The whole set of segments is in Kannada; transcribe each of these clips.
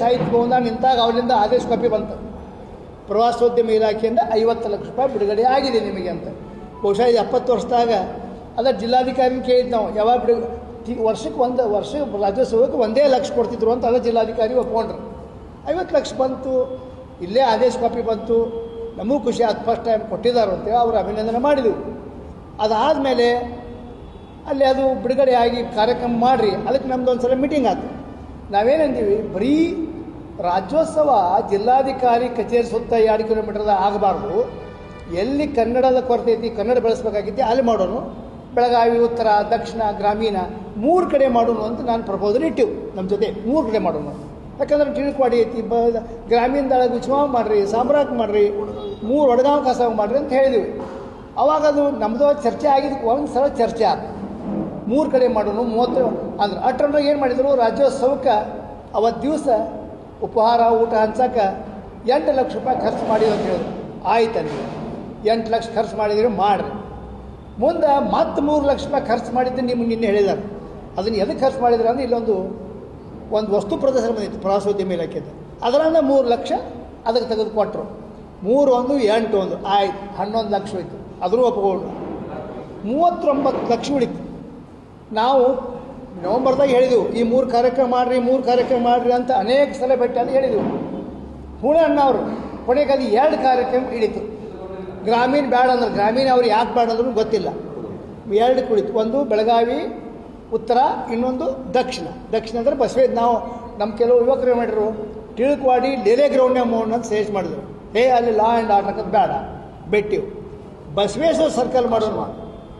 ಸಾಹಿತ್ಯ ಭವನ ನಿಂತಾಗ ಅವರಿಂದ ಆದೇಶ ಕಾಪಿ ಬಂತು, ಪ್ರವಾಸೋದ್ಯಮ ಇಲಾಖೆಯಿಂದ 50 ಲಕ್ಷ ರೂಪಾಯಿ ಬಿಡುಗಡೆ ಆಗಿದೆ ನಿಮಗೆ ಅಂತ. ಬಹುಶಃ 70 ವರ್ಷದಾಗ ಅದರ ಜಿಲ್ಲಾಧಿಕಾರಿನ ಕೇಳಿದ್ದು ನಾವು, ಯಾವಾಗ ವರ್ಷಕ್ಕೆ ರಾಜ್ಯೋತ್ಸವಕ್ಕೆ 1 ಲಕ್ಷ ಕೊಡ್ತಿದ್ರು ಅಂತ ಅದರ ಜಿಲ್ಲಾಧಿಕಾರಿ ಒಪ್ಕೊಂಡ್ರು. 50 ಲಕ್ಷ ಬಂತು, ಇಲ್ಲೇ ಆದೇಶ ಕಾಪಿ ಬಂತು, ನಮಗೂ ಖುಷಿ ಆದ ಫಸ್ಟ್ ಟೈಮ್ ಕೊಟ್ಟಿದ್ದಾರೆ ಅಂತೇಳಿ ಅವರು ಅಭಿನಂದನೆ ಮಾಡಿದೆವು. ಅದಾದಮೇಲೆ ಅಲ್ಲಿ ಅದು ಬಿಡುಗಡೆ ಆಗಿ ಕಾರ್ಯಕ್ರಮ ಮಾಡಿರಿ, ಅದಕ್ಕೆ ನಮ್ದು ಒಂದು ಸಲ ಮೀಟಿಂಗ್ ಆಯ್ತು. ನಾವೇನಂತೀವಿ, ಬರೀ ರಾಜ್ಯೋತ್ಸವ ಜಿಲ್ಲಾಧಿಕಾರಿ ಕಚೇರಿ ಸುತ್ತ 2 ಕಿಲೋಮೀಟರ್ದ ಆಗಬಾರ್ದು, ಎಲ್ಲಿ ಕನ್ನಡದ ಕೊರತೆ ಐತಿ, ಕನ್ನಡ ಬೆಳೆಸ್ಬೇಕಾಗಿತ್ತು ಅಲ್ಲಿ ಮಾಡೋಣ. ಬೆಳಗಾವಿ, ಉತ್ತರ, ದಕ್ಷಿಣ, ಗ್ರಾಮೀಣ 3 ಕಡೆ ಮಾಡೋಣ ಅಂತ ನಾನು ಪ್ರಪೋಸಲ್ ಇಟ್ಟಿವು. ನಮ್ಮ ಜೊತೆ 3 ಕಡೆ ಮಾಡೋಣ. ಯಾಕಂದ್ರೆ ಟಿಳಕವಾಡಿ ಐತಿ, ಗ್ರಾಮೀಣದೊಳಗೆ ಉಚ್ಮಾವ್ ಮಾಡಿರಿ, ಸಾಮ್ರಾಟ್ ಮಾಡಿರಿ, 3 ವಡಗಾಂವ್ ಕಸಾವ್ ಮಾಡಿರಿ ಅಂತ ಹೇಳಿದ್ವಿ. ಅವಾಗ ಅದು ನಮ್ಮದು ಚರ್ಚೆ ಆಗಿದ್ದಕ್ಕೆ ಒಂದು ಸಲ ಚರ್ಚೆ ಆಯ್ತು, 3 ಕಡೆ ಮಾಡೋಣ. 30 ಅಂದ್ರೆ ಅಷ್ಟರಲ್ಲಿ ಏನು ಮಾಡಿದರು, ರಾಜ್ಯೋತ್ಸವಕ್ಕೆ ಅವತ್ತು ದಿವಸ ಉಪಹಾರ ಊಟ ಹಂಚಕ್ಕೆ 8 ಲಕ್ಷ ರೂಪಾಯಿ ಖರ್ಚು ಮಾಡಿದ್ರು ಅಂತ ಹೇಳಿದ್ರು. ಆಯ್ತಂದ್ರೆ 8 ಲಕ್ಷ ಖರ್ಚು ಮಾಡಿದ್ರೆ ಮಾಡಿರಿ. ಮುಂದೆ ಮತ್ತೆ 3 ಲಕ್ಷ ರೂಪಾಯಿ ಖರ್ಚು ಮಾಡಿದ್ದು ನಿಮ್ಗೆ ನಿನ್ನೆ ಹೇಳಿದ್ದಾರೆ. ಅದನ್ನು ಎದಕ್ಕೆ ಖರ್ಚು ಮಾಡಿದ್ರೆ ಅಂದರೆ ಇಲ್ಲೊಂದು ವಸ್ತು ಪ್ರದರ್ಶನ ಬಂದಿತ್ತು ಪ್ರವಾಸೋದ್ಯಮ ಇಲಾಖೆದು, ಅದರಿಂದ 3 ಲಕ್ಷ ಅದಕ್ಕೆ ತೆಗೆದುಕೊಟ್ರು. 3 1 8 1 ಆಯ್ತು, 11 ಲಕ್ಷ ಹೋಯ್ತು. ಅದನ್ನು ಒಪ್ಕೊಂಡು 39 ಲಕ್ಷ ಉಳಿತು. ನಾವು ನವಂಬರ್ದಾಗ ಹೇಳಿದೆವು, ಈ 3 ಕಾರ್ಯಕ್ರಮ ಮಾಡಿರಿ, 3 ಕಾರ್ಯಕ್ರಮ ಮಾಡಿರಿ ಅಂತ ಅನೇಕ ಸಲ ಭೇಟಿ ಅಂತ ಹೇಳಿದೆವು. ಹುಣೆ ಅಣ್ಣವರು ಕೊನೆಗೆ ಅದು 2 ಕಾರ್ಯಕ್ರಮ ಹಿಡಿತು. ಗ್ರಾಮೀಣ ಬೇಡ ಅಂದ್ರೆ, ಗ್ರಾಮೀಣ ಅವ್ರು ಯಾಕೆ ಬೇಡ ಅಂದ್ರೂ ಗೊತ್ತಿಲ್ಲ, 2 ಕುಳಿತು. ಒಂದು ಬೆಳಗಾವಿ ಉತ್ತರ, ಇನ್ನೊಂದು ದಕ್ಷಿಣ. ದಕ್ಷಿಣ ಅಂದರೆ ನಾವು ನಮ್ಮ ಕೆಲವು ಯುವಕರು ಏನು ಮಾಡಿದ್ರು, ಟಿಳಕವಾಡಿ ಲೇಲೆ ಗ್ರೌಂಡ್ನಾಗ ಮಾಡೋಣ ಅಂತ ಸಜೆಸ್ಟ್ ಮಾಡಿದ್ರು. ಅಲ್ಲಿ ಲಾ ಆ್ಯಂಡ್ ಆರ್ಡರ್ ಅಂತ ಬೇಡ, ಬೆಟ್ಟಿವು ಬಸವೇಶ್ವರ ಸರ್ಕಲ್ ಮಾಡೋಣ.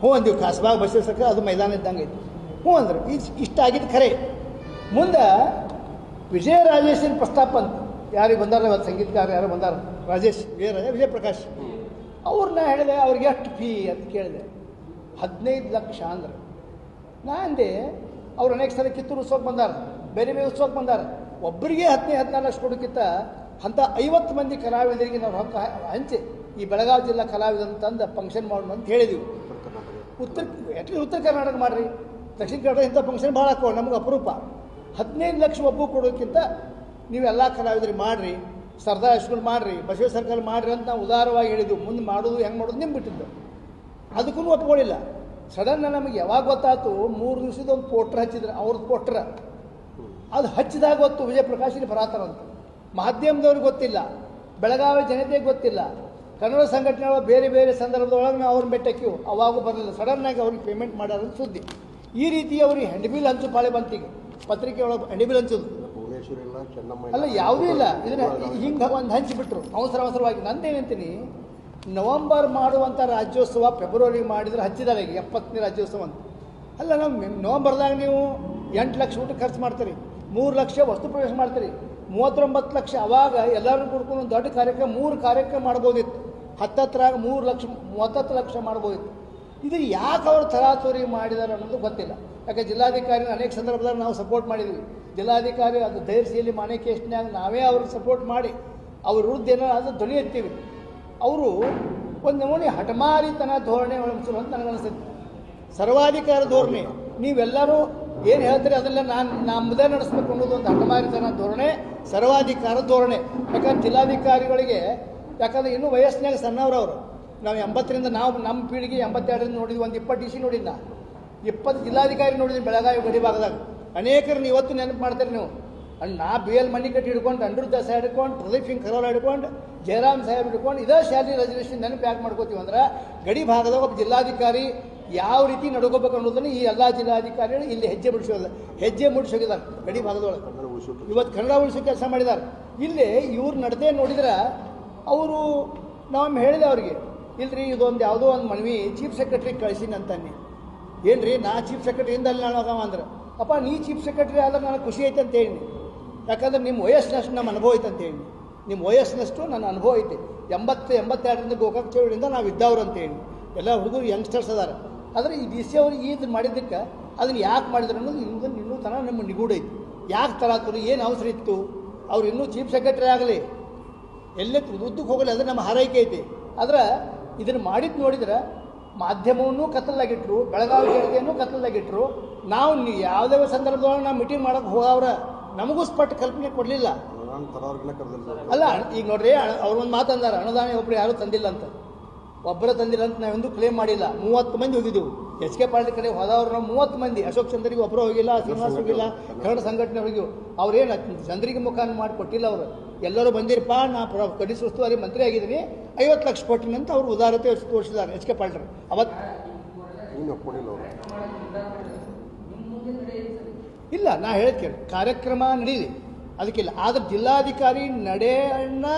ಹ್ಞೂ ಅಂದಿವು, ಕಾಸಬಾಗ ಬಸವೇಶ್ವರ ಸರ್ಕಲ್ ಅದು ಮೈದಾನ ಇದ್ದಂಗೆ ಐತಿ. ಹ್ಞೂ ಅಂದ್ರೆ ಇಷ್ಟ ಆಗಿದ್ದು ಖರೆ. ಮುಂದೆ ವಿಜಯ ರಾಜೇಶನ ಪ್ರಸ್ತಾಪ ಅಂತ ಯಾರಿಗೆ ಬಂದಾರ, ಇವತ್ತು ಸಂಗೀತಗಾರ ಯಾರು ಬಂದಾರ, ವಿಜಯ ಪ್ರಕಾಶ್ ಅವ್ರನ್ನ ಹೇಳಿದೆ, ಅವ್ರಿಗೆ ಎಷ್ಟು ಫೀ ಅಂತ ಕೇಳಿದೆ. 15 ಲಕ್ಷ ಅಂದ್ರೆ. ನಾ ಅಂದೆ, ಅವ್ರು ಅನೇಕ ಸಲ ಕಿತ್ತೂರು ಉತ್ಸವಕ್ಕೆ ಬಂದಾರ, ಬೇರೆ ಬೇರೆ ಉತ್ಸವಕ್ಕೆ ಬಂದಾರ, ಒಬ್ಬರಿಗೆ 14 ಲಕ್ಷ ಕೊಡೋಕ್ಕಿಂತ ಅಂಥ 50 ಮಂದಿ ಕಲಾವಿದರಿಗೆ ನಾವು ರೊಕ್ಕ ಹಂಚಿ ಈ ಬೆಳಗಾವಿ ಜಿಲ್ಲಾ ಕಲಾವಿದಂತಂದು ಫಂಕ್ಷನ್ ಮಾಡೋಣ ಅಂತ ಹೇಳಿದೆವು. ಉತ್ತರ ಕರ್ನಾಟಕ ಮಾಡಿರಿ, ದಕ್ಷಿಣ ಕನ್ನಡ ಇಂಥ ಫಂಕ್ಷನ್ ಭಾಳ ಹಾಕೋ, ನಮ್ಗೆ ಅಪರೂಪ. 15 ಲಕ್ಷ ಒಬ್ಬರು ಕೊಡೋಕ್ಕಿಂತ ನೀವೆಲ್ಲ ಕಲಾವಿದರಿಗೆ ಮಾಡಿರಿ, ಸರ್ದಾರ್ ಸ್ಕೂಲ್ ಮಾಡಿರಿ, ಬಸವ ಸರ್ಕಲ್ ಮಾಡಿರಿ ಅಂತ ನಾವು ಉದಾರವಾಗಿ ಹೇಳಿದ್ವಿ. ಮುಂದೆ ಮಾಡೋದು ಹೆಂಗೆ ಮಾಡೋದು ನಿಮ್ಗೆ ಬಿಟ್ಟಿದ್ದು. ಅದಕ್ಕೂ ಒಪ್ಕೊಳ್ಳಿಲ್ಲ. ಸಡನ್ನ ನಮಗೆ ಯಾವಾಗ ಗೊತ್ತಾಯ್ತು, 3 ದಿವಸದ ಒಂದು ಪೋಟ್ರ್ ಹಚ್ಚಿದ್ರೆ, ಅವ್ರದ್ದು ಪೋಟ್ರ ಅದು ಹಚ್ಚಿದಾಗ ಗೊತ್ತು ವಿಜಯ ಪ್ರಕಾಶಿನ ಬರಾತಾರಂತ. ಮಾಧ್ಯಮದವ್ರಿಗೆ ಗೊತ್ತಿಲ್ಲ, ಬೆಳಗಾವಿ ಜನತೆಗೆ ಗೊತ್ತಿಲ್ಲ, ಕನ್ನಡ ಸಂಘಟನೆಗಳ ಬೇರೆ ಬೇರೆ ಸಂದರ್ಭದೊಳಗೆ ನಾವು ಅವ್ರನ್ನ ಬೆಟ್ಟಕ್ಕಿವು, ಅವಾಗೂ ಬರಲಿಲ್ಲ. ಸಡನ್ನಾಗಿ ಅವ್ರಿಗೆ ಪೇಮೆಂಟ್ ಮಾಡ್ಯಾರಂತ ಸುದ್ದಿ. ಈ ರೀತಿ ಅವ್ರಿಗೆ ಹೆಂಡ್ಬಿಲ್ ಹಂಚು ಪಾಳೆ ಬಂತೀಗ, ಪತ್ರಿಕೆ ಒಳಗೆ ಹೆಂಡ್ಬಿಲ್ ಹಂಚೋದು ಅಲ್ಲ, ಯಾವುದೂ ಇಲ್ಲ. ಇದನ್ನ ಹಿಂಗೆ ಒಂದು ಹಂಚಿಬಿಟ್ರು ಅವಸರವಾಗಿ. ನಂದೇನಂತೀನಿ, ನವಂಬರ್ ಮಾಡುವಂಥ ರಾಜ್ಯೋತ್ಸವ ಫೆಬ್ರವರಿ ಮಾಡಿದ್ರೆ ಹಚ್ಚಿದ್ದಾರೆ ಈಗ 70ನೇ ರಾಜ್ಯೋತ್ಸವ ಅಂತ. ಅಲ್ಲ, ನಾವು ನವಂಬರ್ದಾಗ ನೀವು 8 ಲಕ್ಷ ಊಟ ಖರ್ಚು ಮಾಡ್ತೀರಿ, 3 ಲಕ್ಷ ವಸ್ತು ಪ್ರವೇಶ ಮಾಡ್ತೀರಿ, 39 ಲಕ್ಷ. ಅವಾಗ ಎಲ್ಲರೂ ಕುಡ್ಕೊಂಡು ಒಂದು ದೊಡ್ಡ ಕಾರ್ಯಕ್ರಮ 3 ಕಾರ್ಯಕ್ರಮ ಮಾಡ್ಬೋದಿತ್ತು. 10 3 ಲಕ್ಷ 30 ಲಕ್ಷ ಮಾಡ್ಬೋದಿತ್ತು. ಇದು ಯಾಕೆ ಅವರು ತರಾತುರಿ ಮಾಡಿದ್ದಾರೆ ಅನ್ನೋದು ಗೊತ್ತಿಲ್ಲ. ಯಾಕೆ ಜಿಲ್ಲಾಧಿಕಾರಿನ ಅನೇಕ ಸಂದರ್ಭದಲ್ಲಿ ನಾವು ಸಪೋರ್ಟ್ ಮಾಡಿದ್ವಿ. ಜಿಲ್ಲಾಧಿಕಾರಿ ಅದು ಧೈರ್ಯಶೀಲಿ ಮಾನ್ಯಕೇಶನ್ಯಾಗ ನಾವೇ ಅವ್ರಿಗೆ ಸಪೋರ್ಟ್ ಮಾಡಿ ಅವ್ರ ವಿರುದ್ಧ ಏನಾದ್ರು ಅದು ಧ್ವನಿ ಎತ್ತೀವಿ. ಅವರು ಒಂದು ನಮೂನಿ ಹಠಮಾರಿತನ ಧೋರಣೆ ಒಳಗಿಸಲು ಅಂತ ನನಗನ್ನಿಸುತ್ತೆ. ಸರ್ವಾಧಿಕಾರ ಧೋರಣೆ, ನೀವೆಲ್ಲರೂ ಏನು ಹೇಳ್ತೀರಿ ಅದೆಲ್ಲ ನಮ್ಮದೇ ನಡೆಸಬೇಕು ಅನ್ನೋದು ಒಂದು ಹಠಮಾರಿತನ ಧೋರಣೆ, ಸರ್ವಾಧಿಕಾರ ಧೋರಣೆ. ಯಾಕಂದ್ರೆ ಜಿಲ್ಲಾಧಿಕಾರಿಗಳಿಗೆ, ಯಾಕಂದ್ರೆ ಇನ್ನೂ ವಯಸ್ಸಿನಾಗ ಸಣ್ಣವ್ರವರು, ನಾವು 80ರಿಂದ ನಮ್ಮ ಪೀಳಿಗೆ 82ರಿಂದ ನೋಡಿದ್ವಿ. ಒಂದು 20 DC ನೋಡಿದ್ದ, 20 ಜಿಲ್ಲಾಧಿಕಾರಿ ನೋಡಿದ್ವಿ ಬೆಳಗಾವಿ ಗಡಿ ಭಾಗದಾಗ. ಅನೇಕರನ್ನ ಇವತ್ತು ನೆನಪು ಮಾಡ್ತೀರಿ ನೀವು. ನಾ BL ಮನಿ ಕಟ್ಟಿ ಹಿಡ್ಕೊಂಡು, ಅನಿರುದ್ಧ ಸಾಹೇಬ್ ಹಿಡ್ಕೊಂಡು, ಪ್ರದೀಪ್ ಸಿಂಗ್ ಖರೋಲ ಹಿಡ್ಕೊಂಡು, ಜಯರಾಮ್ ಸಾಹೇಬ್ ಹಿಡ್ಕೊಂಡು, ಇದೇ ಶಾಲೆ ರೆಸಲ್ಯೂಷನ್ ನೆನಪು ಯಾಕೆ ಮಾಡ್ಕೋತೀವಿ ಅಂದ್ರೆ, ಗಡಿ ಭಾಗದಾಗ ಒಬ್ಬ ಜಿಲ್ಲಾಧಿಕಾರಿ ಯಾವ ರೀತಿ ನಡ್ಕೋಬೇಕು ಅನ್ನೋದನ್ನು ಈ ಎಲ್ಲ ಜಿಲ್ಲಾಧಿಕಾರಿಗಳು ಇಲ್ಲಿ ಹೆಜ್ಜೆ ಮೂಡಿಸೋಗಿದ್ದಾರೆ ಗಡಿ ಭಾಗದೊಳಗೆ. ಇವತ್ತು ಕನ್ನಡ ಉಳಿಸೋ ಕೆಲಸ ಮಾಡಿದ್ದಾರೆ. ಇಲ್ಲಿ ಇವ್ರ ನಡತೆ ನೋಡಿದ್ರೆ ಅವರು, ನಾವು ಹೇಳಿದೆ ಅವ್ರಿಗೆ, ಇಲ್ರಿ ಇದೊಂದು ಯಾವುದೋ ಒಂದು ಮನವಿ ಚೀಫ್ ಸೆಕ್ರೆಟ್ರಿಗೆ ಕಳಿಸಿನ ಅಂತನ್ನಿ. ಏನು ರೀ, ನಾ ಚೀಫ್ ಸೆಕ್ರೆಟರಿಯಿಂದ ಅಲ್ಲಿ ನಾನು ಹೋಗವ ಅಂದ್ರೆ, ಅಪ್ಪ ನೀ ಚೀಫ್ ಸೆಕ್ರೆಟರಿ ಆದ್ರೆ ನನಗೆ ಖುಷಿ ಐತೆ ಅಂತ ಹೇಳಿ. ಯಾಕಂದ್ರೆ ನಿಮ್ಮ ವಯಸ್ಸಿನಷ್ಟು ನಮ್ಮ ಅನುಭವ ಐತೆ ಅಂತ ಹೇಳಿ, ನಿಮ್ಮ ವಯಸ್ಸಿನಷ್ಟು ನನ್ನ ಅನುಭವ ಐತೆ. 82ರಿಂದ ಗೋಕಾಕ್ ಚಳವಳಿಯಿಂದ ನಾವು ಇದ್ದವ್ರು ಅಂತ ಹೇಳಿ. ಎಲ್ಲ ಹುಡುಗರು ಯಂಗ್ಸ್ಟರ್ಸ್ ಅದಾರೆ. ಆದರೆ ಈ DC ಅವರು ಇದು ಮಾಡಿದ್ದಕ್ಕೆ ಅದನ್ನು ಯಾಕೆ ಮಾಡಿದ್ರು ಅನ್ನೋದು ಇನ್ನೂ ತನ ನಮ್ಮ ನಿಗೂಢ ಐತಿ. ಯಾಕೆ ತರಾತರು, ಏನು ಅವಸರ ಇತ್ತು, ಅವ್ರು ಇನ್ನೂ ಚೀಫ್ ಸೆಕ್ರೆಟರಿ ಆಗಲಿ, ಎಲ್ಲೇ ಉದ್ದಕ್ಕೆ ಹೋಗಲಿ, ಅದು ನಮ್ಮ ಹಾರೈಕೆ ಐತಿ. ಆದ್ರೆ ಇದನ್ನು ಮಾಡಿದ್ದು ನೋಡಿದ್ರೆ ಮಾಧ್ಯಮವನ್ನೂ ಕತ್ತಲಾಗಿಟ್ರು, ಬೆಳಗಾವಿ ಜನತೆಯನ್ನು ಕತ್ತಲಾಗಿಟ್ರು. ನಾವು ಯಾವುದೇ ಸಂದರ್ಭದೊಳಗೆ ನಾವು ಮೀಟಿಂಗ್ ಮಾಡೋಕ್ಕೆ ಹೋಗವ್ರ ನಮಗೂ ಸ್ಪಷ್ಟ ಕಲ್ಪನೆ ಕೊಡಲಿಲ್ಲ. ಅಲ್ಲ ಈಗ ನೋಡ್ರಿ, ಅವ್ರೊಂದು ಮಾತಂದಾರ, ಅನುದಾನ ಒಬ್ರು ಯಾರೂ ತಂದಿಲ್ಲ ಅಂತ. ಒಬ್ಬರ ತಂದಿಲ್ಲ ಅಂತ ನಾವೆಂದೂ ಕ್ಲೇಮ್ ಮಾಡಿಲ್ಲ. 30 ಮಂದಿ ಹೋಗಿದ್ದೆವು. ಎಚ್ ಕೆ ಪಾಟೀಲ್ ಕಡೆ ಹೋದವ್ರು ನಾವು 30 ಮಂದಿ. ಅಶೋಕ್ ಚಂದ್ರಿಗೆ ಒಬ್ಬರು ಹೋಗಿಲ್ಲ, ಶ್ರೀನಿವಾಸ್ ಹೋಗಿಲ್ಲ, ಕನ್ನಡ ಸಂಘಟನೆ ಹೋಗಿವು. ಅವ್ರೇನು ಚಂದ್ರಿಗೆ ಮುಖ ಮಾಡಿ ಕೊಟ್ಟಿಲ್ಲ. ಅವರು ಎಲ್ಲರೂ ಬಂದಿರಪ್ಪ, ನಾ ಕಡಿಸಿ ಉಸ್ತುವಾರಿ ಮಂತ್ರಿ ಆಗಿದ್ದೀನಿ, 50 ಲಕ್ಷ ಕೊಟ್ಟಿನಿ ಅಂತ ಅವರು ಉದಾರತೆ ತೋರಿಸಿದ್ದಾರೆ ಎಚ್ ಕೆ ಪಾಟೀಲ್ ಅವತ್ತು. ಇಲ್ಲ, ನಾ ಹೇಳಿದ್ ಕೇಳಿ, ಕಾರ್ಯಕ್ರಮ ನಡೀಲಿ, ಅದಕ್ಕಿಲ್ಲ. ಆದರೆ ಜಿಲ್ಲಾಧಿಕಾರಿ ನಡೆಯನ್ನು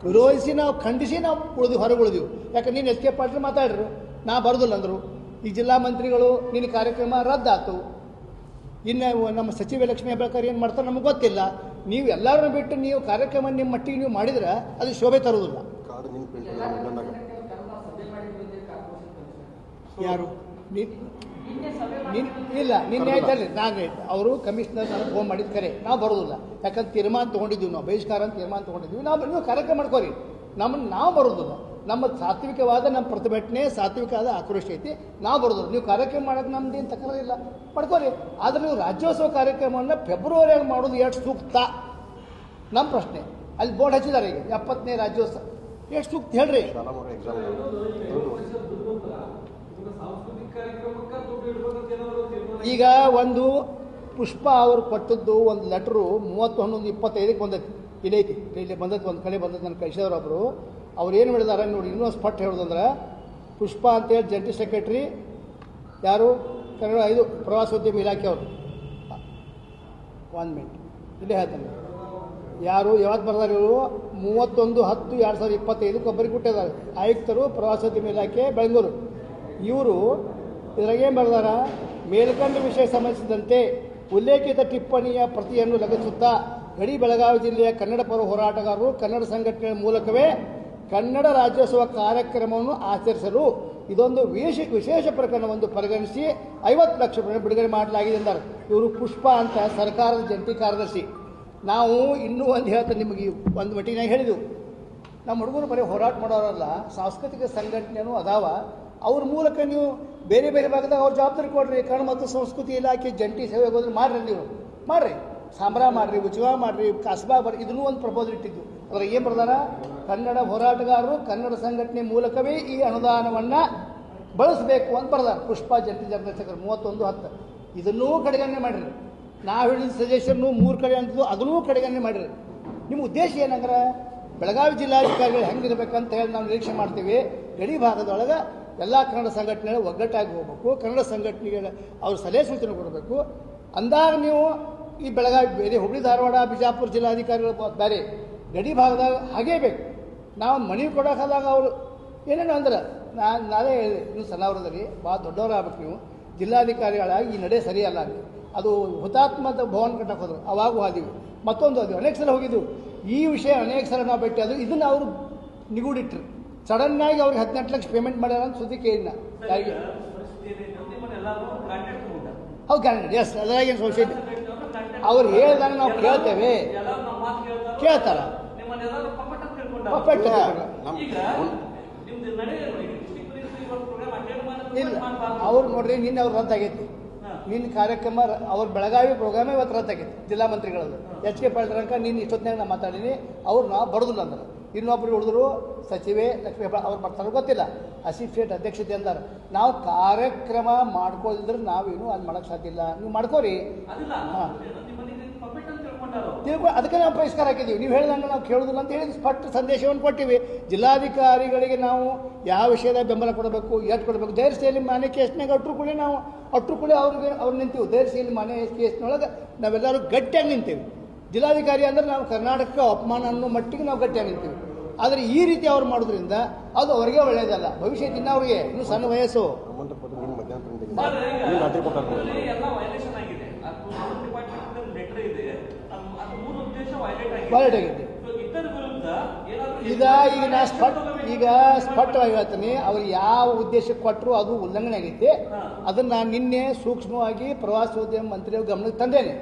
ವಿರೋಧಿಸಿ ನಾವು ಖಂಡಿಸಿ ನಾವು ಹೊರಗೆ ಉಳಿದೆವು. ಯಾಕಂದ್ರೆ ನೀನು ಎಚ್ ಕೆ ಪಾಟೀಲ್ ಮಾತಾಡ್ರು, ನಾ ಬರೋದಿಲ್ಲ ಅಂದರು. ಈ ಜಿಲ್ಲಾ ಮಂತ್ರಿಗಳು ನಿನ್ನ ಕಾರ್ಯಕ್ರಮ ರದ್ದಾತು. ಇನ್ನು ನಮ್ಮ ಸಚಿವ ಲಕ್ಷ್ಮೀ ಹೆಬ್ಬಾಳ್ಕರ್ ಏನು ಮಾಡ್ತಾರೆ ನಮಗೆ ಗೊತ್ತಿಲ್ಲ. ನೀವು ಎಲ್ಲರನ್ನೂ ಬಿಟ್ಟು ನೀವು ಕಾರ್ಯಕ್ರಮ ನಿಮ್ಮ ಮಟ್ಟಿಗೆ ನೀವು ಮಾಡಿದ್ರೆ ಅದು ಶೋಭೆ ತರುವುದಿಲ್ಲ. ಯಾರು ಇಲ್ಲ, ನಿನ್ನೆ ಆಯ್ತಲ್ಲ, ನಾನು ಅವರು ಕಮಿಷನರ್ ನನಗೆ ಫೋನ್ ಮಾಡಿದ ಕರೆ, ನಾವು ಬರೋದಿಲ್ಲ. ಯಾಕಂದ್ರೆ ತೀರ್ಮಾನ ತೊಗೊಂಡಿದ್ದೀವಿ, ನಾವು ಬಹಿಷ್ಕಾರ ಅಂತ ತೀರ್ಮಾನ ತೊಗೊಂಡಿದ್ದೀವಿ. ನೀವು ಕಾರ್ಯಕ್ರಮ ಮಾಡ್ಕೋರಿ, ನಾವು ಬರೋದಿಲ್ಲ. ನಮ್ಮ ಸಾತ್ವಿಕವಾದ ನಮ್ಮ ಪ್ರತಿಭಟನೆ, ಸಾತ್ವಿಕವಾದ ಆಕ್ರೋಶ ಐತಿ, ನಾವು ಬರೋದಿಲ್ಲ. ನೀವು ಕಾರ್ಯಕ್ರಮ ಮಾಡೋದು ನಮ್ದೇನು ತಕರಾರಿಲ್ಲ, ಮಾಡ್ಕೋರಿ. ಆದರೆ ನೀವು ರಾಜ್ಯೋತ್ಸವ ಕಾರ್ಯಕ್ರಮವನ್ನು ಫೆಬ್ರವರಿಯಾಗ ಮಾಡೋದು ಎಷ್ಟು ಸೂಕ್ತ ನಮ್ಮ ಪ್ರಶ್ನೆ. ಅಲ್ಲಿ ಬೋರ್ಡ್ ಹಚ್ಚಿದ್ದಾರೆ, ಈಗ 70ನೇ ರಾಜ್ಯೋತ್ಸವ ಎಷ್ಟು ಸೂಕ್ತ ಹೇಳ್ರಿ. ಈಗ ಒಂದು ಪುಷ್ಪ ಅವರು ಕೊಟ್ಟದ್ದು ಒಂದು ಲೆಟ್ರು 30/11/25 ಬಂದೈತಿ. ಇಲ್ಲೈತಿ, ಇಲ್ಲಿ ಬಂದದ್ದು, ಒಂದು ಕಡೆ ಬಂದದ್ದು. ನನ್ನ ಕಳಿಸಿದವರೊಬ್ಬರು ಅವ್ರು ಏನು ಹೇಳಿದಾರೆ ನೋಡಿ, ಇನ್ನೂ ಸ್ಪಷ್ಟ ಹೇಳೋದಂದ್ರೆ, ಪುಷ್ಪ ಅಂತೇಳಿ ಜಂಟಿ ಸೆಕ್ರೆಟ್ರಿ ಯಾರು ಕನ್ನಡ ಇದು ಪ್ರವಾಸೋದ್ಯಮ ಇಲಾಖೆಯವರು, 1 ಮಿನಿಟ್ ಇಲ್ಲೇ ಹೇಳ್ತಾನೆ, ಯಾರು ಯಾವತ್ತು ಬರ್ದಾರೆ ಇವರು 31/10/2025 ಒಬ್ಬರಿಗೆ ಕೊಟ್ಟಿದ್ದಾರೆ. ಆಯುಕ್ತರು ಪ್ರವಾಸೋದ್ಯಮ ಇಲಾಖೆ ಬೆಂಗಳೂರು. ಇವರು ಇದ್ರಾಗೇನು ಬರ್ದಾರ, ಮೇಲ್ಕಂಡ ವಿಷಯ ಸಂಬಂಧಿಸಿದಂತೆ ಉಲ್ಲೇಖಿತ ಟಿಪ್ಪಣಿಯ ಪ್ರತಿಯನ್ನು ಲಗತ್ತಿಸುತ್ತಾ ಗಡಿ ಬೆಳಗಾವಿ ಜಿಲ್ಲೆಯ ಕನ್ನಡ ಪರ ಹೋರಾಟಗಾರರು ಕನ್ನಡ ಸಂಘಟನೆಯ ಮೂಲಕವೇ ಕನ್ನಡ ರಾಜ್ಯೋತ್ಸವ ಕಾರ್ಯಕ್ರಮವನ್ನು ಆಚರಿಸಲು ಇದೊಂದು ವಿಶೇಷ ಪ್ರಕರಣವನ್ನು ಪರಿಗಣಿಸಿ 50 ಲಕ್ಷ ರೂಪಾಯಿ ಬಿಡುಗಡೆ ಮಾಡಲಾಗಿದೆ ಎಂದರು. ಇವರು ಪುಷ್ಪ ಅಂತ ಸರ್ಕಾರದ ಜಂಟಿ ಕಾರ್ಯದರ್ಶಿ. ನಾವು ಇನ್ನೂ ಒಂದು ಹೇಳ್ತಾರೆ ನಿಮಗೆ, ಒಂದು ಮಟ್ಟಿಗೆ ಹೇಳಿದೆವು, ನಮ್ಮ ಹುಡುಗರು ಬರೀ ಹೋರಾಟ ಮಾಡೋರಲ್ಲ, ಸಾಂಸ್ಕೃತಿಕ ಸಂಘಟನೆಯೂ ಅದಾವ. ಅವ್ರ ಮೂಲಕ ನೀವು ಬೇರೆ ಬೇರೆ ಭಾಗದಾಗ ಅವ್ರ ಜವಾಬ್ದಾರಿ ಕೊಡ್ರಿ. ಕನ್ನಡ ಮತ್ತು ಸಂಸ್ಕೃತಿ ಇಲಾಖೆ ಜಂಟಿ ಸೇವೆ ಹೋದ್ರೆ ಮಾಡ್ರಿ, ನೀವು ಮಾಡ್ರಿ, ಸಾಂಬ್ರಾ ಮಾಡ್ರಿ, ಉತ್ಸವ ಮಾಡ್ರಿ, ಕಸಬಾ ಬರ್ರಿ. ಇದನ್ನೂ ಒಂದು ಪ್ರಪೋಸಲ್ ಇಟ್ಟಿದ್ದು. ಅದ್ರ ಏನು ಬರ್ದಾರ, ಕನ್ನಡ ಹೋರಾಟಗಾರರು ಕನ್ನಡ ಸಂಘಟನೆ ಮೂಲಕವೇ ಈ ಅನುದಾನವನ್ನು ಬಳಸಬೇಕು ಅಂತ ಬರ್ದಾರ. ಪುಷ್ಪ ಜಂಟಿ ನಿರ್ದೇಶಕರು 31/10 ಇದನ್ನೂ ಕಡೆಗಣನೆ ಮಾಡಿರಿ. ನಾವು ಹೇಳಿದ ಸಜೆಷನ್ನು 3 ಕಡೆ ಅಂತದ್ದು ಅದನ್ನೂ ಕಡೆಗಣನೆ ಮಾಡಿರಿ. ನಿಮ್ಮ ಉದ್ದೇಶ ಏನಂದ್ರೆ ಬೆಳಗಾವಿ ಜಿಲ್ಲಾಧಿಕಾರಿಗಳು ಹೆಂಗಿರ್ಬೇಕಂತ ಹೇಳಿ ನಾವು ನಿರೀಕ್ಷೆ ಮಾಡ್ತೀವಿ. ಗಡಿ ಭಾಗದೊಳಗೆ ಎಲ್ಲ ಕನ್ನಡ ಸಂಘಟನೆಗಳು ಒಗ್ಗಟ್ಟಾಗಿ ಹೋಗಬೇಕು, ಕನ್ನಡ ಸಂಘಟನೆಗೆ ಅವ್ರು ಸಲಹೆ ಸೂಚನೆ ಕೊಡಬೇಕು. ಅಂದಾಗ ನೀವು ಈ ಬೆಳಗಾವಿ ಬೇರೆ ಹುಬ್ಬಳ್ಳಿ ಧಾರವಾಡ ಬಿಜಾಪುರ ಜಿಲ್ಲಾಧಿಕಾರಿಗಳು ಬೇರೆ ಗಡಿ ಭಾಗದಾಗ ಹಾಗೇ ಬೇಕು. ನಾವು ಮನವಿ ಕೊಡೋಕಾದಾಗ ಅವರು ಏನೇನು ಅಂದ್ರೆ ನಾನೇ ಹೇಳಿದೆ, ನೀವು ಸಣ್ಣವರದಲ್ಲಿ ಭಾಳ ದೊಡ್ಡವರಾಗಬೇಕು, ನೀವು ಜಿಲ್ಲಾಧಿಕಾರಿಗಳಾಗಿ ಈ ನಡೆ ಸರಿಯಲ್ಲ ಅಲ್ಲಿ. ಅದು ಹುತಾತ್ಮದ ಭವನ ಕಟ್ಟಕ್ಕೆ ಹೋದ್ರು, ಅವಾಗೂ ಹೋದಿವಿ, ಮತ್ತೊಂದು ಹೋದಿವಿ, ಅನೇಕ ಸಲ ಹೋಗಿದ್ದು. ಈ ವಿಷಯ ಅನೇಕ ಸಲ ನಾವು ಭೇಟಿ ಅದು ಇದನ್ನು ಅವರು ನಿಗೂಡಿಟ್ರು. ಸಡನ್ನಾಗಿ ಅವ್ರಿಗೆ 18 ಲಕ್ಷ ಪೇಮೆಂಟ್ ಮಾಡ್ಯಾರ ಅಂತ ಸುದ್ದಿ ಕೇಳಿನ ಯಾರಿಗೆ. ಹೌದು, ಕ್ಯಾಂಡಿಡೇಟ್, ಎಸ್, ಅದ್ರಾಗೇನು ಸೊಸೈಟಿ ಅವ್ರು ಹೇಳ್ದಂಗೆ ನಾವು ಕೇಳ್ತೇವೆ, ಕೇಳ್ತಾರ ಪರ್ಫೆಕ್ಟ್. ಇಲ್ಲ, ಅವ್ರು ನೋಡ್ರಿ, ನಿನ್ನೆ ಅವ್ರು ರದ್ದಾಗೈತಿ. ನಿನ್ನ ಕಾರ್ಯಕ್ರಮ ಅವ್ರ ಬೆಳಗಾವಿ ಪ್ರೋಗ್ರಾಮೇ ಇವತ್ತು ರದ್ದಾಗೈತಿ ಜಿಲ್ಲಾ ಮಂತ್ರಿಗಳದ್ದು. ಎಚ್ ಕೆ ಪಾಟೀಲ್ ತನಕ ನೀನು ಇಷ್ಟೊತ್ತಿನಾಗ ನಾನು ಮಾತಾಡೀನಿ, ಅವ್ರು ನಾವು ಬರೋದಿಲ್ಲ ಅಂದ್ರೆ. ಇನ್ನೊಬ್ಬರು ಉಳಿದ್ರು ಸಚಿವೆ ಲಕ್ಷ್ಮೀ ಹೆಬ್ಬಾಳ್ಕರ್ ಅವ್ರು ಬರ್ತಾರೋ ಗೊತ್ತಿಲ್ಲ, ಅಸಿಸ್ಟೆಂಟ್ ಅಧ್ಯಕ್ಷತೆ ಅಂತಾರೆ. ನಾವು ಕಾರ್ಯಕ್ರಮ ಮಾಡ್ಕೊಳ್ಳಿದ್ರೆ ನಾವೇನು ಅಲ್ಲಿ ಮಾಡೋಕ್ಕೆ ಸಾಧ್ಯ ಇಲ್ಲ. ನೀವು ಮಾಡ್ಕೋರಿ. ಹಾಂ, ಅದಕ್ಕೆ ನಾವು ಬಹಿಷ್ಕಾರ ಹಾಕಿದ್ದೀವಿ. ನೀವು ಹೇಳ್ದಂಗೆ ನಾವು ಕೇಳೋದಿಲ್ಲ ಅಂತ ಹೇಳಿ ಸ್ಪಷ್ಟ ಸಂದೇಶವನ್ನು ಕೊಟ್ಟಿವಿ. ಜಿಲ್ಲಾಧಿಕಾರಿಗಳಿಗೆ ನಾವು ಯಾವ ವಿಷಯದ ಬೆಂಬಲ ಕೊಡಬೇಕು, ಎಷ್ಟು ಕೊಡಬೇಕು. ಧೈರ್ಯಶೀಲಿ ಮನೆ ಕೇಸ್ನಾಗ ಅಟ್ರು ಕೂಡ ಅವ್ರು ನಿಂತೀವಿ. ಧೈರ್ಯಶೀಲಿ ಮನೆ ಕೇಸ್ನೊಳಗೆ ನಾವೆಲ್ಲರೂ ಗಟ್ಟಿಯಾಗಿ ನಿಂತೀವಿ. ಜಿಲ್ಲಾಧಿಕಾರಿ ಅಂದರೆ ನಾವು ಕರ್ನಾಟಕ ಅಪಮಾನ ಅನ್ನೋ ಮಟ್ಟಿಗೆ ನಾವು ಗಟ್ಟಿಯಾಗಿ ನಿಂತೀವಿ. ಆದರೆ ಈ ರೀತಿ ಅವ್ರು ಮಾಡೋದ್ರಿಂದ ಅದು ಅವ್ರಿಗೆ ಒಳ್ಳೆಯದಲ್ಲ. ಭವಿಷ್ಯ ಇನ್ನು ಅವ್ರಿಗೆ ಇನ್ನೂ ಸಣ್ಣ ವಯಸ್ಸು. ವೈಲೇಟ್ ಆಗಿದೆ. ಈಗ ಸ್ಪಷ್ಟವಾಗಿ ಹೇಳ್ತೀನಿ, ಅವ್ರು ಯಾವ ಉದ್ದೇಶಕ್ಕೆ ಕೊಟ್ಟರು ಅದು ಉಲ್ಲಂಘನೆ ಆಗೈತಿ. ಅದನ್ನು ನಾನು ನಿನ್ನೆ ಸೂಕ್ಷ್ಮವಾಗಿ ಪ್ರವಾಸೋದ್ಯಮ ಮಂತ್ರಿಯ ಗಮನಕ್ಕೆ ತಂದೇನೆ.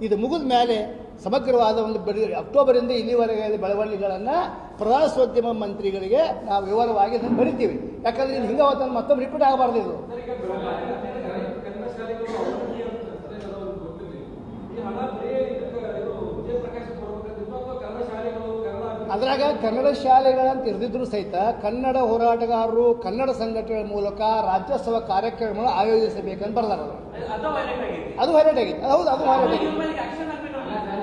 ಇದು ಮುಗಿದ ಮೇಲೆ ಸಮಗ್ರವಾದ ಒಂದು ಅಕ್ಟೋಬರಿಂದ ಇಲ್ಲಿವರೆಗೆ ಬೆಳವಣಿಗೆಗಳನ್ನು ಪ್ರವಾಸೋದ್ಯಮ ಮಂತ್ರಿಗಳಿಗೆ ನಾವು ವಿವರವಾಗಿ ಅದನ್ನು ಬರಿತೀವಿ. ಯಾಕಂದ್ರೆ ಇದು ಹಿಂಗೆ ಅವತ್ತು ಮತ್ತೊಮ್ಮೆ ರಿಪೀಟ್ ಆಗಬಾರ್ದು. ಇದು ಅದ್ರಾಗ ಕನ್ನಡ ಶಾಲೆಗಳಂತ ಇರ್ದಿದ್ರು ಸಹಿತ ಕನ್ನಡ ಹೋರಾಟಗಾರರು ಕನ್ನಡ ಸಂಘಟನೆಗಳ ಮೂಲಕ ರಾಜ್ಯೋತ್ಸವ ಕಾರ್ಯಕ್ರಮಗಳನ್ನು ಆಯೋಜಿಸಬೇಕಂತ ಬರ್ದಾರ. ಅದು ಹೈಲೈಟ್ ಆಗಿತ್ತು. ಹೌದು, ಅದು ಹೈಲೈಟ್ ಆಗಿತ್ತು.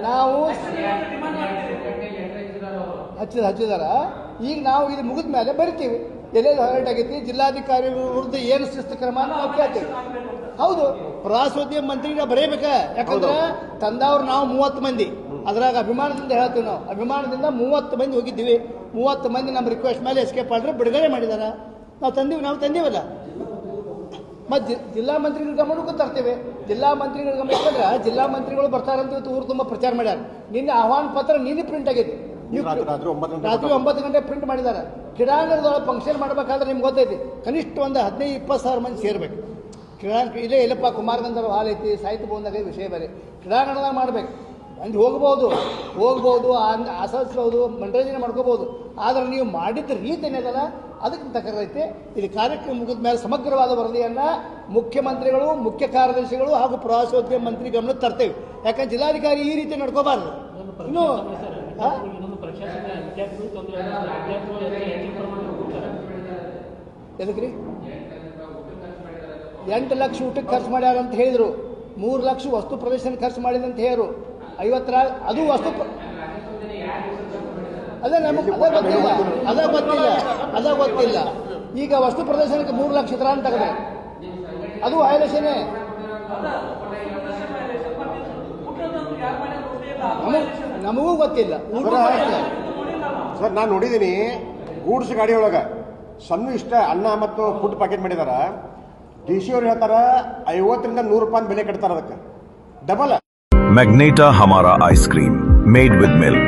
ನಾವು ಹಚ್ಚಿದಾರ. ಈಗ ನಾವು ಇದು ಮುಗಿದ ಮೇಲೆ ಬರಿತೀವಿ ಎಲ್ಲೆಲ್ಲಿ ಹೈಲೈಟ್ ಆಗೈತಿ, ಜಿಲ್ಲಾಧಿಕಾರಿ ವಿರುದ್ಧ ಏನು ಶಿಸ್ತು ಕ್ರಮ ನಾವು ಕೇಳ್ತೀವಿ. ಹೌದು, ಪ್ರವಾಸೋದ್ಯಮ ಮಂತ್ರಿನ ಬರೀಬೇಕಾ? ಯಾಕಂದ್ರೆ ತಂದವ್ರು ನಾವು 30 ಮಂದಿ, ಅದ್ರಾಗ ಅಭಿಮಾನದಿಂದ ಹೇಳ್ತೀವಿ. ನಾವು ಅಭಿಮಾನದಿಂದ 30 ಮಂದಿ ಹೋಗಿದ್ದೀವಿ. 30 ಮಂದಿ ನಮ್ಮ ರಿಕ್ವೆಸ್ಟ್ ಮೇಲೆ ಎಸ್ಕೇಪ್ ಆದ್ರೆ ಬಿಡುಗಡೆ ಮಾಡಿದಾರ. ನಾವು ತಂದೀವಲ್ಲ. ಮತ್ತು ಜಿಲ್ಲಾ ಮಂತ್ರಿಗಳ ಗಮನಕ್ಕೂ ತರ್ತೇವೆ. ಜಿಲ್ಲಾ ಮಂತ್ರಿಗಳ ಗಮನ ಯಾಕಂದ್ರೆ ಜಿಲ್ಲಾ ಮಂತ್ರಿಗಳು ಬರ್ತಾರಂತ ಇವತ್ತು ಊರು ತುಂಬ ಪ್ರಚಾರ ಮಾಡ್ಯಾರ. ನಿನ್ನೆ ಆಹ್ವಾನ ಪತ್ರ ಪ್ರಿಂಟ್ ಆಗೈತಿ. ರಾತ್ರಿ 9 ಗಂಟೆ ಪ್ರಿಂಟ್ ಮಾಡಿದ್ದಾರೆ. ಕ್ರೀಡಾಂಗಣದೊಳಗೆ ಫಂಕ್ಷನ್ ಮಾಡಬೇಕಾದ್ರೆ ನಿಮ್ಗೆ ಗೊತ್ತೈತಿ, ಕನಿಷ್ಠ ಒಂದು 15-20 ಸಾವಿರ ಮಂದಿ ಸೇರ್ಬೇಕು. ಇಲ್ಲೇ ಎಲ್ಲಪ್ಪ ಕುಮಾರಗಂಧರ್ವ ಹಾಲ್ ಐತಿ, ಸಾಹಿತ್ಯ ಭವನದಾಗ ವಿಷಯ ಬೇರೆ. ಕ್ರೀಡಾಂಗಣದಾಗ ಮಾಡ್ಬೇಕು. ಮಂದಿ ಹೋಗ್ಬೋದು, ಆಸ್ವಾದಿಸ್ಬೋದು, ಮನರಂಜನೆ ಮಾಡ್ಕೋಬೋದು. ಆದರೆ ನೀವು ಮಾಡಿದ್ದ ರೀತಿ ಏನಿದಲ್ಲ ಅದಕ್ಕೆ ತಕರೈತೆ. ಇದು ಕಾರ್ಯಕ್ರಮ ಮುಗಿದ ಮೇಲೆ ಸಮಗ್ರವಾದ ವರದಿಯನ್ನು ಮುಖ್ಯಮಂತ್ರಿಗಳು, ಮುಖ್ಯ ಕಾರ್ಯದರ್ಶಿಗಳು ಹಾಗೂ ಪ್ರವಾಸೋದ್ಯಮ ಮಂತ್ರಿ ಗಮನಕ್ಕೆ ತರ್ತೇವೆ. ಯಾಕಂದ್ರೆ ಜಿಲ್ಲಾಧಿಕಾರಿ ಈ ರೀತಿ ನಡ್ಕೋಬಾರ್ದು. ಇನ್ನು ಎದಕ್ರಿ 8 ಲಕ್ಷ ಊಟಕ್ಕೆ ಖರ್ಚು ಮಾಡ್ಯಾರ ಅಂತ ಹೇಳಿದರು. 3 ಲಕ್ಷ ವಸ್ತು ಪ್ರದರ್ಶನ ಖರ್ಚು ಮಾಡಿದಂತ ಹೇಳಿದ್ರು. 50 ಅದು ವಸ್ತು ಅದ ಗೊತ್ತಿಲ್ಲ. ಈಗ ವಸ್ತು ಪ್ರದರ್ಶನಕ್ಕೆ 3 ಲಕ್ಷ ಅಂತ ತೆಗೆದ್ರೆ ಅದು ವೈಲೇಷನ್. ನಮಗೂ ಗೊತ್ತಿಲ್ಲ. ಸರ್, ನಾನು ನೋಡಿದ್ದೀನಿ ಗೂಡ್ಸ್ ಗಾಡಿ ಒಳಗೆ ಸಣ್ಣ ಇಷ್ಟ ಅನ್ನ ಮತ್ತು ಫುಡ್ ಪ್ಯಾಕೆಟ್ ಮಾಡಿದಾರ. DC ಅವ್ರು ಹೇಳ್ತಾರ 50 ರಿಂದ 100 ರೂಪಾಯಿ ಬೆಲೆ ಕಟ್ತಾರ. ಅದಕ್ಕೆ ಡಬಲ್. मैग्नेटा हमारा आइसक्रीम मेड विद मिल्क।